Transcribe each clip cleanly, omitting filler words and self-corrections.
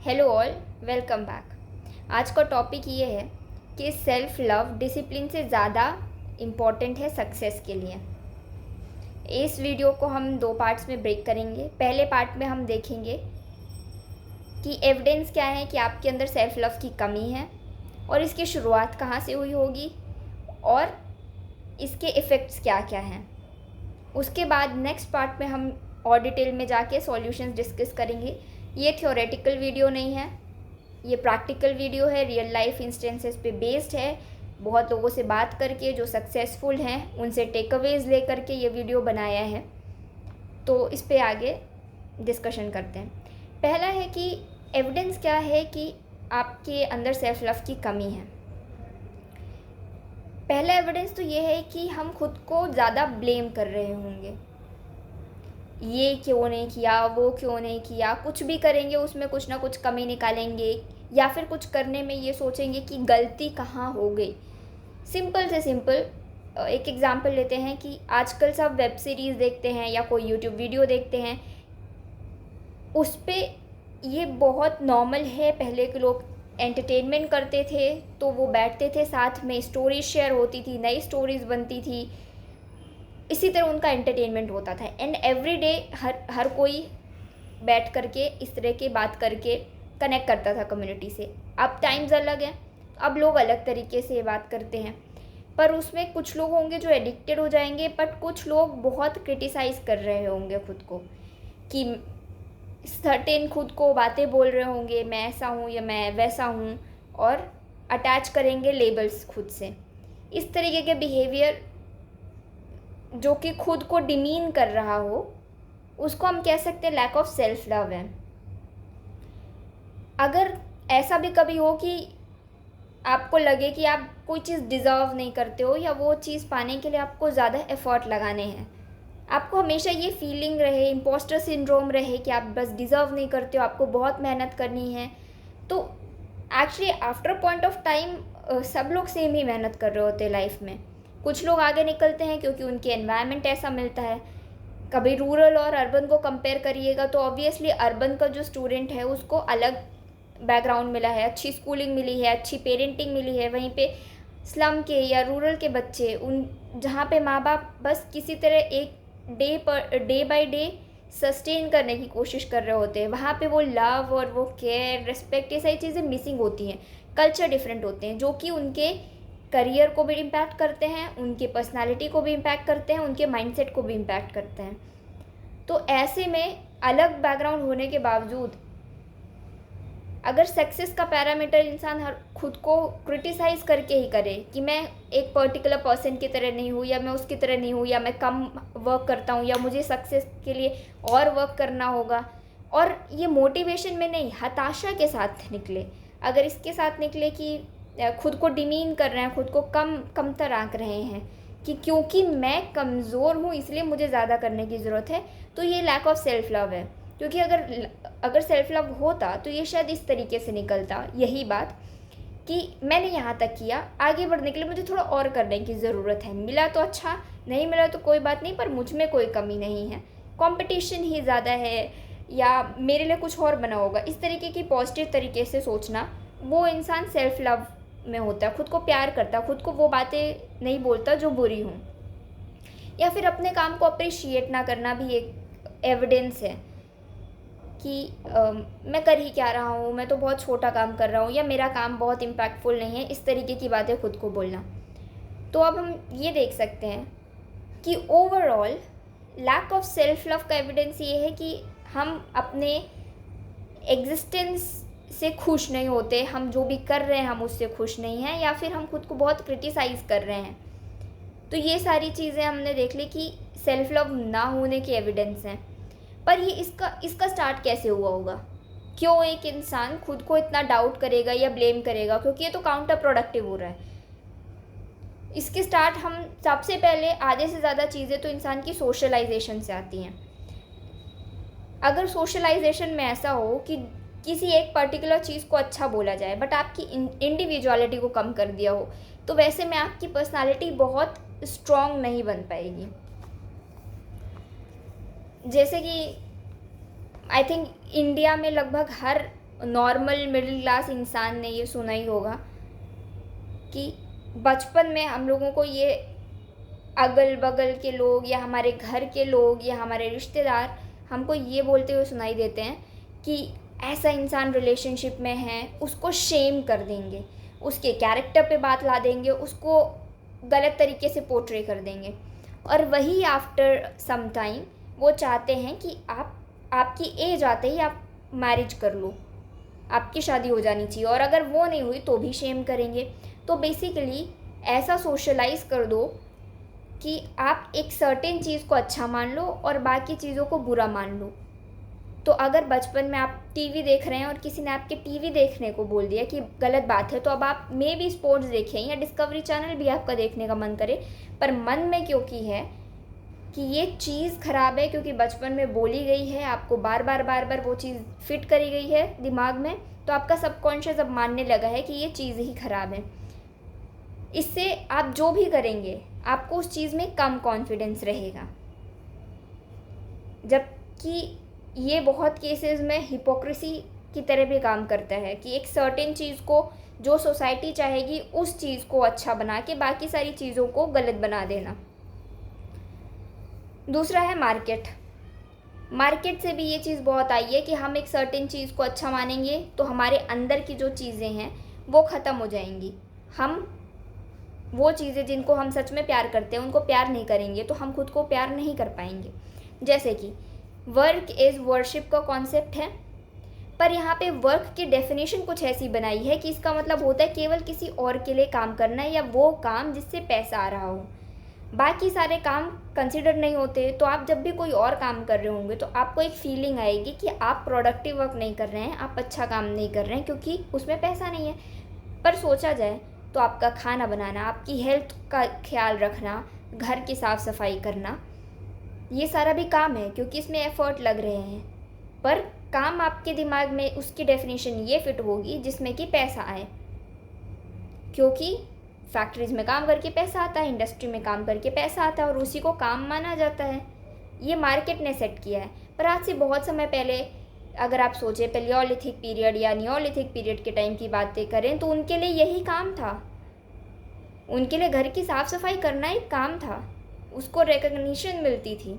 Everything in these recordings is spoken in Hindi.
Hello all, welcome back. आज का टॉपिक ये है कि सेल्फ लव डिसिप्लिन से ज़्यादा इम्पॉर्टेंट है सक्सेस के लिए। इस वीडियो को हम दो पार्ट्स में ब्रेक करेंगे। पहले पार्ट में हम देखेंगे कि एविडेंस क्या है कि आपके अंदर सेल्फ लव की कमी है और इसकी शुरुआत कहाँ से हुई होगी और इसके इफ़ेक्ट्स क्या क्या हैं। उसके बाद नेक्स्ट पार्ट में हम और डिटेल में जाके सॉल्यूशंस डिस्कस करेंगे। ये थ्योरेटिकल वीडियो नहीं है, ये प्रैक्टिकल वीडियो है, रियल लाइफ इंस्टेंसेस पे बेस्ड है। बहुत लोगों से बात करके जो सक्सेसफुल हैं उनसे टेक अवेज ले करके ये वीडियो बनाया है, तो इस पे आगे डिस्कशन करते हैं। पहला है कि एविडेंस क्या है कि आपके अंदर सेल्फ लव की कमी है। पहला एविडेंस तो ये है कि हम खुद को ज़्यादा ब्लेम कर रहे होंगे, ये क्यों नहीं किया, वो क्यों नहीं किया, कुछ भी करेंगे उसमें कुछ ना कुछ कमी निकालेंगे या फिर कुछ करने में ये सोचेंगे कि गलती कहाँ हो गई। सिंपल से सिंपल एक एग्ज़ाम्पल लेते हैं कि आजकल सब वेब सीरीज़ देखते हैं या कोई यूट्यूब वीडियो देखते हैं, उस पर ये बहुत नॉर्मल है। पहले के लोग एंटरटेनमेंट करते थे तो वो बैठते थे साथ में, स्टोरीज शेयर होती थी, नई स्टोरीज़ बनती थी, इसी तरह उनका एंटरटेनमेंट होता था। एंड एवरी डे हर कोई बैठ करके इस तरह की बात करके कनेक्ट करता था कम्युनिटी से। अब टाइम्स अलग हैं, अब लोग अलग तरीके से बात करते हैं, पर उसमें कुछ लोग होंगे जो एडिक्टेड हो जाएंगे, बट कुछ लोग बहुत क्रिटिसाइज़ कर रहे होंगे खुद को कि सर्टेन खुद को बातें बोल रहे होंगे, मैं ऐसा हूँ या मैं वैसा हूँ, और अटैच करेंगे लेबल्स खुद से। इस तरीके के बिहेवियर जो कि खुद को डिमीन कर रहा हो, उसको हम कह सकते हैं लैक ऑफ सेल्फ लव है। अगर ऐसा भी कभी हो कि आपको लगे कि आप कोई चीज़ डिज़र्व नहीं करते हो या वो चीज़ पाने के लिए आपको ज़्यादा एफर्ट लगाने हैं, आपको हमेशा ये फीलिंग रहे, इम्पोस्टर सिंड्रोम रहे कि आप बस डिज़र्व नहीं करते हो, आपको बहुत मेहनत करनी है, तो actually after point of time सब लोग सेम ही मेहनत कर रहे होते हैं लाइफ में। कुछ लोग आगे निकलते हैं क्योंकि उनके एनवायरनमेंट ऐसा मिलता है। कभी रूरल और अर्बन को कंपेयर करिएगा तो ऑब्वियसली अर्बन का जो स्टूडेंट है उसको अलग बैकग्राउंड मिला है, अच्छी स्कूलिंग मिली है, अच्छी पेरेंटिंग मिली है। वहीं पे स्लम के या रूरल के बच्चे, उन जहाँ पे माँ बाप बस किसी तरह एक डे बाय डे सस्टेन करने की कोशिश कर रहे होते हैं, वहाँ पे वो लव और वो केयर, रिस्पेक्ट, ये सारी चीज़ें मिसिंग होती हैं। कल्चर डिफरेंट होते हैं जो कि उनके करियर को भी इम्पैक्ट करते हैं, उनके पर्सनालिटी को भी इम्पैक्ट करते हैं, उनके माइंडसेट को भी इम्पैक्ट करते हैं। तो ऐसे में अलग बैकग्राउंड होने के बावजूद अगर सक्सेस का पैरामीटर इंसान हर खुद को क्रिटिसाइज़ करके ही करे कि मैं एक पर्टिकुलर पर्सन की तरह नहीं हूँ या मैं उसकी तरह नहीं हूँ या मैं कम वर्क करता हूँ या मुझे सक्सेस के लिए और वर्क करना होगा, और ये मोटिवेशन में नहीं, हताशा के साथ निकले, अगर इसके साथ निकले कि खुद को डिमीन कर रहे हैं, खुद को कमतर आंक रहे हैं कि क्योंकि मैं कमज़ोर हूँ इसलिए मुझे ज़्यादा करने की ज़रूरत है, तो ये लैक ऑफ सेल्फ लव है। क्योंकि अगर सेल्फ लव होता तो ये शायद इस तरीके से निकलता, यही बात कि मैंने यहाँ तक किया, आगे बढ़ने के लिए मुझे थोड़ा और करने की ज़रूरत है, मिला तो अच्छा, नहीं मिला तो कोई बात नहीं, पर मुझ में कोई कमी नहीं है, कंपटीशन ही ज़्यादा है या मेरे लिए कुछ और बना होगा। इस तरीके की पॉजिटिव तरीके से सोचना, वो इंसान सेल्फ लव में होता है, खुद को प्यार करता, खुद को वो बातें नहीं बोलता जो बुरी हों। या फिर अपने काम को अप्रिशिएट ना करना भी एक एविडेंस है कि मैं कर ही क्या रहा हूँ, मैं तो बहुत छोटा काम कर रहा हूँ या मेरा काम बहुत इम्पैक्टफुल नहीं है, इस तरीके की बातें खुद को बोलना। तो अब हम ये देख सकते हैं कि overall lack of self love का एविडेंस ये है कि हम अपने एग्जिस्टेंस से खुश नहीं होते, हम जो भी कर रहे हैं हम उससे खुश नहीं हैं, या फिर हम खुद को बहुत क्रिटिसाइज़ कर रहे हैं। तो ये सारी चीज़ें हमने देख ली कि सेल्फ लव ना होने के एविडेंस हैं। पर ये इसका स्टार्ट कैसे हुआ होगा? क्यों एक इंसान खुद को इतना डाउट करेगा या ब्लेम करेगा? क्योंकि ये तो काउंटर प्रोडक्टिव हो रहा है। इसके स्टार्ट हम सबसे पहले आधे से ज़्यादा चीज़ें तो इंसान की सोशलाइजेशन से आती हैं। अगर सोशलाइजेशन में ऐसा हो कि किसी एक पर्टिकुलर चीज़ को अच्छा बोला जाए बट आपकी इंडिविजुअलिटी को कम कर दिया हो, तो वैसे में आपकी पर्सनालिटी बहुत स्ट्रॉन्ग नहीं बन पाएगी। जैसे कि आई थिंक इंडिया में लगभग हर नॉर्मल मिडिल क्लास इंसान ने ये सुना ही होगा कि बचपन में हम लोगों को ये अगल बगल के लोग या हमारे घर के लोग या हमारे रिश्तेदार हमको ये बोलते हुए सुनाई देते हैं कि ऐसा इंसान रिलेशनशिप में है, उसको शेम कर देंगे, उसके कैरेक्टर पे बात ला देंगे, उसको गलत तरीके से पोर्ट्रे कर देंगे। और वही आफ्टर सम टाइम वो चाहते हैं कि आपकी एज आते ही आप मैरिज कर लो, आपकी शादी हो जानी चाहिए, और अगर वो नहीं हुई तो भी शेम करेंगे। तो बेसिकली ऐसा सोशलाइज़ कर दो कि आप एक सर्टेन चीज़ को अच्छा मान लो और बाकी चीज़ों को बुरा मान लो। तो अगर बचपन में आप टीवी देख रहे हैं और किसी ने आपके टीवी देखने को बोल दिया कि गलत बात है, तो अब आप मे भी स्पोर्ट्स देखें या डिस्कवरी चैनल भी आपका देखने का मन करे, पर मन में क्योंकि है कि ये चीज़ ख़राब है, क्योंकि बचपन में बोली गई है, आपको बार बार वो चीज़ फिट करी गई है दिमाग में, तो आपका सबकॉन्शियस अब मानने लगा है कि ये चीज़ ही ख़राब है। इससे आप जो भी करेंगे आपको उस चीज़ में कम कॉन्फिडेंस रहेगा। जबकि ये बहुत केसेस में हिपोक्रेसी की तरह भी काम करता है कि एक सर्टेन चीज़ को जो सोसाइटी चाहेगी उस चीज़ को अच्छा बना के बाकी सारी चीज़ों को गलत बना देना। दूसरा है मार्केट। मार्केट से भी ये चीज़ बहुत आई है कि हम एक सर्टेन चीज़ को अच्छा मानेंगे तो हमारे अंदर की जो चीज़ें हैं वो ख़त्म हो जाएंगी। हम वो चीज़ें जिनको हम सच में प्यार करते हैं उनको प्यार नहीं करेंगे तो हम खुद को प्यार नहीं कर पाएंगे। जैसे कि वर्क इज़ वर्शिप का कॉन्सेप्ट है, पर यहाँ पे वर्क की डेफिनेशन कुछ ऐसी बनाई है कि इसका मतलब होता है केवल किसी और के लिए काम करना है या वो काम जिससे पैसा आ रहा हो। बाकी सारे काम कंसिडर नहीं होते। तो आप जब भी कोई और काम कर रहे होंगे तो आपको एक फीलिंग आएगी कि आप प्रोडक्टिव वर्क नहीं कर रहे हैं, आप अच्छा काम नहीं कर रहे हैं, क्योंकि उसमें पैसा नहीं है। पर सोचा जाए तो आपका खाना बनाना, आपकी हेल्थ का ख्याल रखना, घर की साफ़ सफाई करना, ये सारा भी काम है क्योंकि इसमें एफ़र्ट लग रहे हैं। पर काम आपके दिमाग में उसकी डेफिनेशन ये फिट होगी जिसमें कि पैसा आए, क्योंकि फैक्ट्रीज़ में काम करके पैसा आता है, इंडस्ट्री में काम करके पैसा आता है और उसी को काम माना जाता है। ये मार्केट ने सेट किया है। पर आज से बहुत समय पहले अगर आप सोचें पैलियोलिथिक पीरियड या नियोलिथिक पीरियड के टाइम की बातें करें तो उनके लिए यही काम था। उनके लिए घर की साफ़ सफाई करना एक काम था, उसको रिकग्निशन मिलती थी।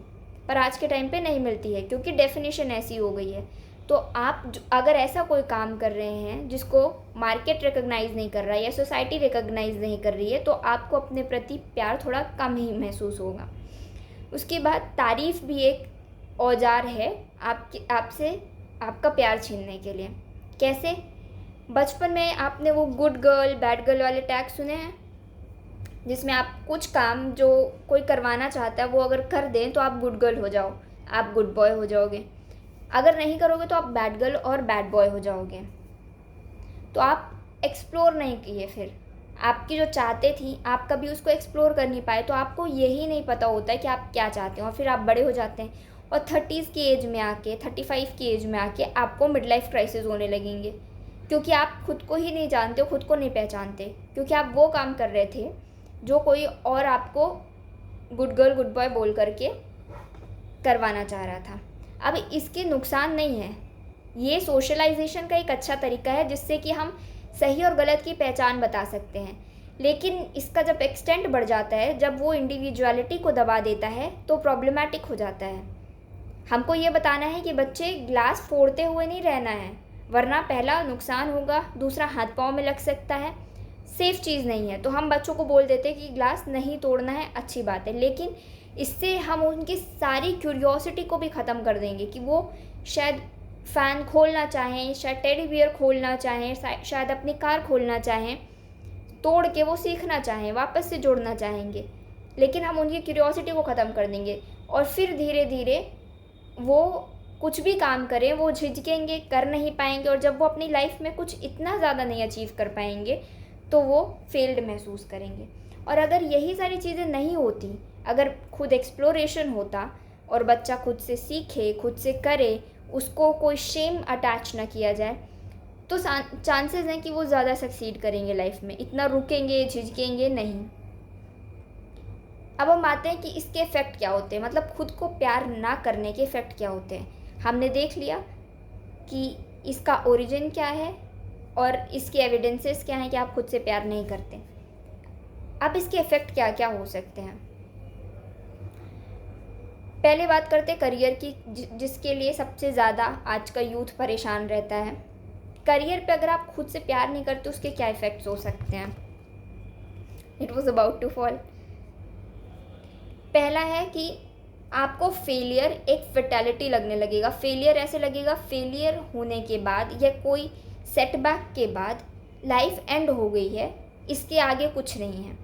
पर आज के टाइम पे नहीं मिलती है क्योंकि डेफिनेशन ऐसी हो गई है। तो आप अगर ऐसा कोई काम कर रहे हैं जिसको मार्केट रिकग्नाइज़ नहीं कर रहा है या सोसाइटी रिकग्नाइज़ नहीं कर रही है तो आपको अपने प्रति प्यार थोड़ा कम ही महसूस होगा। उसके बाद तारीफ़ भी एक औजार है आपसे आपका प्यार छीनने के लिए। कैसे? बचपन में आपने वो गुड गर्ल बैड गर्ल वाले टैग सुने हैं, जिसमें आप कुछ काम जो कोई करवाना चाहता है वो अगर कर दें तो आप गुड गर्ल हो जाओ, आप गुड बॉय हो जाओगे। अगर नहीं करोगे तो आप बैड गर्ल और बैड बॉय हो जाओगे। तो आप एक्सप्लोर नहीं किए, फिर आपकी जो चाहते थी आप कभी उसको एक्सप्लोर कर नहीं पाए, तो आपको यही नहीं पता होता है कि आप क्या चाहते हैं। और फिर आप बड़े हो जाते हैं और 30s की एज में आके 35 की एज में आके आपको मिड लाइफ क्राइसिस होने लगेंगे, क्योंकि आप खुद को ही नहीं जानते हो, खुद को नहीं पहचानते, क्योंकि आप वो काम कर रहे थे जो कोई और आपको गुड गर्ल गुड बॉय बोल करके करवाना चाह रहा था। अब इसके नुकसान नहीं है, ये सोशलाइजेशन का एक अच्छा तरीका है जिससे कि हम सही और गलत की पहचान बता सकते हैं। लेकिन इसका जब एक्सटेंट बढ़ जाता है, जब वो इंडिविजुअलिटी को दबा देता है तो प्रॉब्लमेटिक हो जाता है। हमको ये बताना है कि बच्चे ग्लास फोड़ते हुए नहीं रहना है, वरना पहला नुकसान होगा, दूसरा हाथ पाँव में लग सकता है, सेफ़ चीज़ नहीं है। तो हम बच्चों को बोल देते हैं कि ग्लास नहीं तोड़ना है, अच्छी बात है, लेकिन इससे हम उनकी सारी क्यूरियोसिटी को भी ख़त्म कर देंगे कि वो शायद फ़ैन खोलना चाहें, शायद टेडी बियर खोलना चाहें, शायद अपनी कार खोलना चाहें, तोड़ के वो सीखना चाहें, वापस से जोड़ना चाहेंगे, लेकिन हम उनकी क्यूरियोसिटी को ख़त्म कर देंगे। और फिर धीरे धीरे वो कुछ भी काम करें वो झिझकेंगे, कर नहीं पाएंगे, और जब वो अपनी लाइफ में कुछ इतना ज़्यादा नहीं अचीव कर पाएंगे तो वो फेल्ड महसूस करेंगे। और अगर यही सारी चीज़ें नहीं होती, अगर खुद एक्सप्लोरेशन होता और बच्चा खुद से सीखे, खुद से करे, उसको कोई शेम अटैच ना किया जाए, तो चांसेस हैं कि वो ज़्यादा सक्सीड करेंगे लाइफ में, इतना रुकेंगे झिझकेंगे नहीं। अब हम आते हैं कि इसके इफ़ेक्ट क्या होते हैं, मतलब खुद को प्यार ना करने के इफ़ेक्ट क्या होते हैं। हमने देख लिया कि इसका ओरिजिन क्या है और इसके एविडेंसेस क्या हैं कि आप खुद से प्यार नहीं करते। अब इसके इफ़ेक्ट क्या क्या हो सकते हैं। पहले बात करते हैं करियर की, जिसके लिए सबसे ज़्यादा आज का यूथ परेशान रहता है। करियर पे अगर आप खुद से प्यार नहीं करते उसके क्या इफ़ेक्ट्स हो सकते हैं। It was about to fall. पहला है कि आपको फेलियर एक फेटेलिटी लगने लगेगा। फेलियर ऐसे लगेगा, फेलियर होने के बाद या कोई सेटबैक के बाद लाइफ एंड हो गई है, इसके आगे कुछ नहीं है।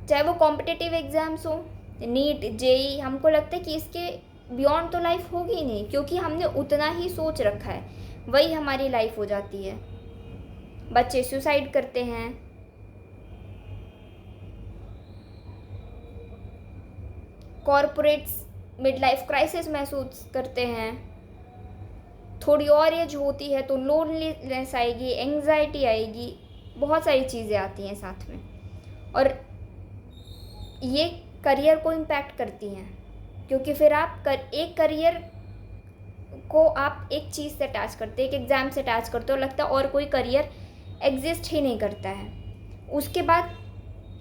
चाहे वो कॉम्पिटिटिव एग्ज़ाम्स हो, नीट, जेई, हमको लगता है कि इसके बियॉन्ड तो लाइफ होगी ही नहीं, क्योंकि हमने उतना ही सोच रखा है, वही हमारी लाइफ हो जाती है। बच्चे सुसाइड करते हैं, कॉरपोरेट्स मिड लाइफ क्राइसिस महसूस करते हैं, थोड़ी और एज होती है तो लोनलीनेस आएगी, एंग्जाइटी आएगी, बहुत सारी चीज़ें आती हैं साथ में, और ये करियर को इम्पैक्ट करती हैं। क्योंकि फिर आप एक करियर को आप एक चीज़ से अटैच करते हैं, एक एग्ज़ाम से अटैच करते हो, लगता है और कोई करियर एग्जिस्ट ही नहीं करता है। उसके बाद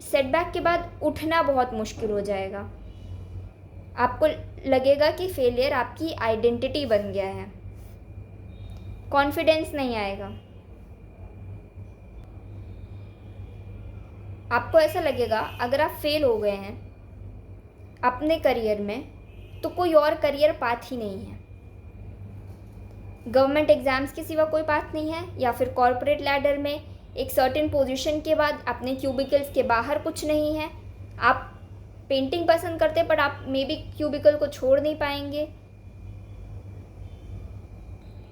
सेटबैक के बाद उठना बहुत मुश्किल हो जाएगा। आपको लगेगा कि फेलियर आपकी आइडेंटिटी बन गया है, कॉन्फिडेंस नहीं आएगा। आपको ऐसा लगेगा अगर आप फेल हो गए हैं अपने करियर में तो कोई और करियर पाथ ही नहीं है। गवर्नमेंट एग्ज़ाम्स के सिवा कोई पाथ नहीं है, या फिर कॉर्पोरेट लैडर में एक सर्टेन पोजीशन के बाद अपने क्यूबिकल्स के बाहर कुछ नहीं है। आप पेंटिंग पसंद करते पर आप मे बी क्यूबिकल को छोड़ नहीं पाएंगे।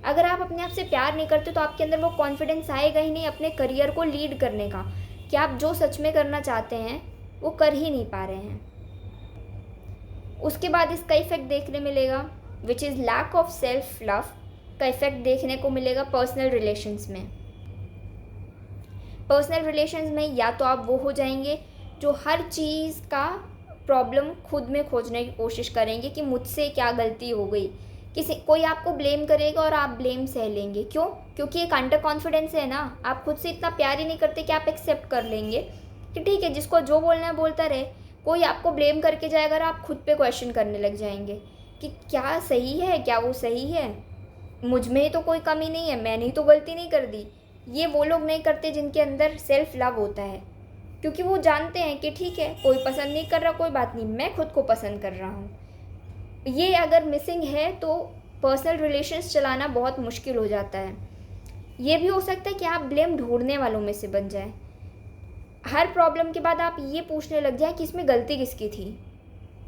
अगर आप अपने आप से प्यार नहीं करते तो आपके अंदर वो कॉन्फिडेंस आएगा ही नहीं अपने करियर को लीड करने का, कि आप जो सच में करना चाहते हैं वो कर ही नहीं पा रहे हैं। उसके बाद इसका इफेक्ट देखने मिलेगा which is lack of self love का इफेक्ट देखने को मिलेगा पर्सनल रिलेशंस में। पर्सनल रिलेशंस में या तो आप वो हो जाएंगे जो हर चीज़ का प्रॉब्लम खुद में खोजने की कोशिश करेंगे कि मुझसे क्या गलती हो गई, कोई आपको ब्लेम करेगा और आप ब्लेम सह लेंगे। क्यों? क्योंकि एक अंडर कॉन्फिडेंस है ना, आप खुद से इतना प्यार ही नहीं करते कि आप एक्सेप्ट कर लेंगे कि ठीक है जिसको जो बोलना है बोलता रहे, कोई आपको ब्लेम करके जाएगा और आप खुद पे क्वेश्चन करने लग जाएंगे कि क्या सही है, क्या वो सही है, मुझ में ही तो कोई कमी नहीं है, मैंने ही तो गलती नहीं कर दी। ये वो लोग नहीं करते जिनके अंदर सेल्फ लव होता है, क्योंकि वो जानते हैं कि ठीक है कोई पसंद नहीं कर रहा, कोई बात नहीं, मैं खुद को पसंद कर रहा हूँ। ये अगर मिसिंग है तो पर्सनल रिलेशंस चलाना बहुत मुश्किल हो जाता है। ये भी हो सकता है कि आप ब्लेम ढूंढने वालों में से बन जाए। हर प्रॉब्लम के बाद आप ये पूछने लग जाए कि इसमें गलती किसकी थी,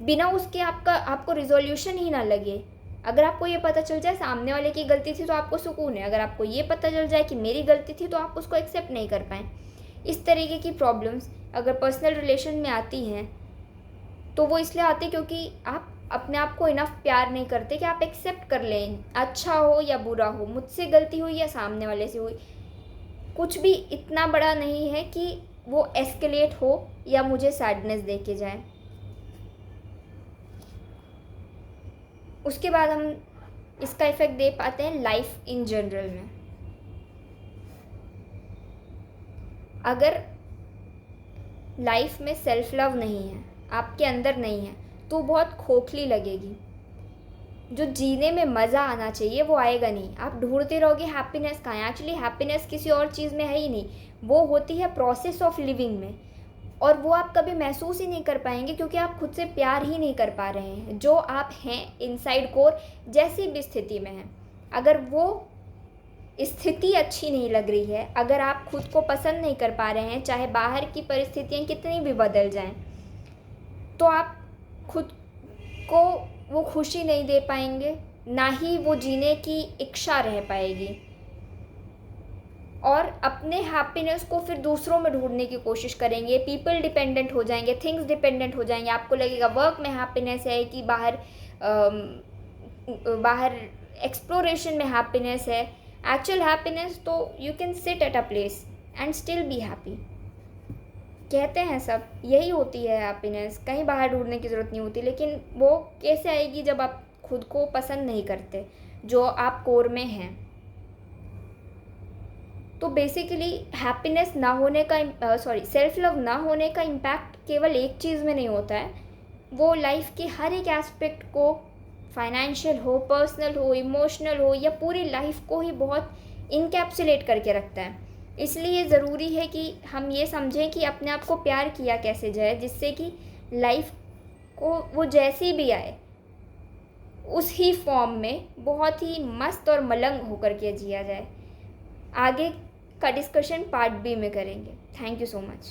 बिना उसके आपको रिजोल्यूशन ही ना लगे। अगर आपको ये पता चल जाए सामने वाले की गलती थी तो आपको सुकून है, अगर आपको ये पता चल जाए कि मेरी गलती थी तो आप उसको एक्सेप्ट नहीं कर पाएँ। इस तरीके की प्रॉब्लम्स अगर पर्सनल रिलेशन में आती हैं तो वो इसलिए आती है क्योंकि आप अपने आप को इनफ प्यार नहीं करते कि आप एक्सेप्ट कर लें, अच्छा हो या बुरा हो, मुझसे गलती हुई या सामने वाले से हुई, कुछ भी इतना बड़ा नहीं है कि वो एस्केलेट हो या मुझे सैडनेस दे के जाए। उसके बाद हम इसका इफेक्ट दे पाते हैं लाइफ इन जनरल में। अगर लाइफ में सेल्फ लव नहीं है, आपके अंदर नहीं है, तो बहुत खोखली लगेगी। जो जीने में मज़ा आना चाहिए वो आएगा नहीं। आप ढूंढते रहोगे हैप्पीनेस कहाँ है। एक्चुअली हैप्पीनेस किसी और चीज़ में है ही नहीं, वो होती है प्रोसेस ऑफ लिविंग में, और वो आप कभी महसूस ही नहीं कर पाएंगे क्योंकि आप खुद से प्यार ही नहीं कर पा रहे हैं। जो आप हैं इनसाइड कोर, जैसी भी स्थिति में हैं, अगर वो स्थिति अच्छी नहीं लग रही है, अगर आप खुद को पसंद नहीं कर पा रहे हैं, चाहे बाहर की परिस्थितियाँ कितनी भी बदल जाएं, तो आप खुद को वो खुशी नहीं दे पाएंगे, ना ही वो जीने की इच्छा रह पाएगी, और अपने हैप्पीनेस को फिर दूसरों में ढूंढने की कोशिश करेंगे। पीपल डिपेंडेंट हो जाएंगे, थिंग्स डिपेंडेंट हो जाएंगे। आपको लगेगा वर्क में हैप्पीनेस है कि बाहर एक्सप्लोरेशन में हैप्पीनेस है। एक्चुअल हैप्पीनेस तो you can sit at a place and still be happy. कहते हैं सब यही होती है हैप्पीनेस, कहीं बाहर ढूंढने की ज़रूरत नहीं होती। लेकिन वो कैसे आएगी जब आप खुद को पसंद नहीं करते, जो आप कोर में हैं। तो बेसिकली हैप्पीनेस ना होने का सेल्फ लव ना होने का इम्पैक्ट केवल एक चीज़ में नहीं होता है, वो लाइफ के हर एक एस्पेक्ट को, फाइनेंशियल हो, पर्सनल हो, इमोशनल हो, या पूरी लाइफ को ही बहुत इनकैप्सुलेट करके रखता है। इसलिए ज़रूरी है कि हम ये समझें कि अपने आप को प्यार किया कैसे जाए, जिससे कि लाइफ को वो जैसी भी आए उस ही फॉर्म में बहुत ही मस्त और मलंग होकर के जिया जाए। आगे का डिस्कशन पार्ट बी में करेंगे। Thank you so much.